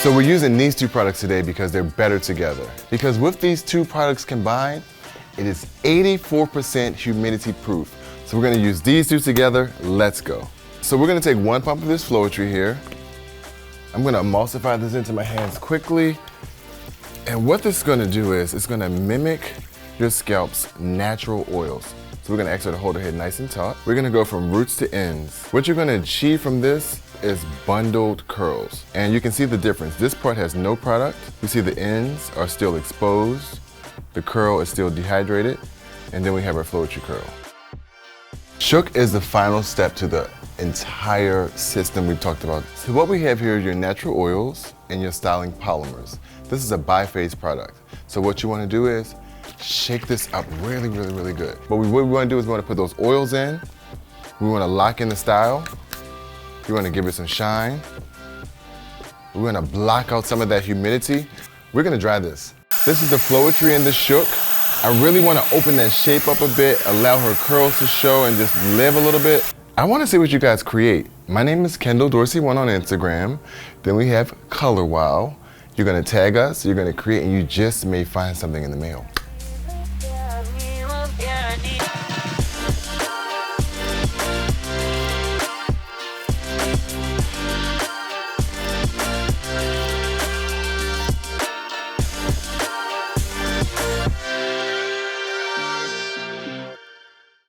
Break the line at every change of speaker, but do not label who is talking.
So we're using these two products today because they're better together. Because with these two products combined, it is 84% humidity proof. So we're gonna use these two together, let's go. So we're gonna take 1 pump of this Flo-etry here. I'm gonna emulsify this into my hands quickly. And what this is gonna do is, it's gonna mimic your scalp's natural oils. So we're gonna ask her to hold her head nice and taut. We're gonna go from roots to ends. What you're gonna achieve from this is bundled curls. And you can see the difference. This part has no product. You see the ends are still exposed. The curl is still dehydrated. And then we have our Flo-etry curl. Shook is the final step to the entire system we've talked about. So what we have here are your natural oils and your styling polymers. This is a biphase product. So what you wanna do is shake this up really, really, really good. But what we wanna do is we wanna put those oils in. We wanna lock in the style. We wanna give it some shine. We're gonna block out some of that humidity. We're gonna dry this. This is the Flo-etry and the Shook. I really wanna open that shape up a bit, allow her curls to show and just live a little bit. I wanna see what you guys create. My name is Kendall Dorsey1 on Instagram. Then we have Color Wow. You're gonna tag us, you're gonna create, and you just may find something in the mail.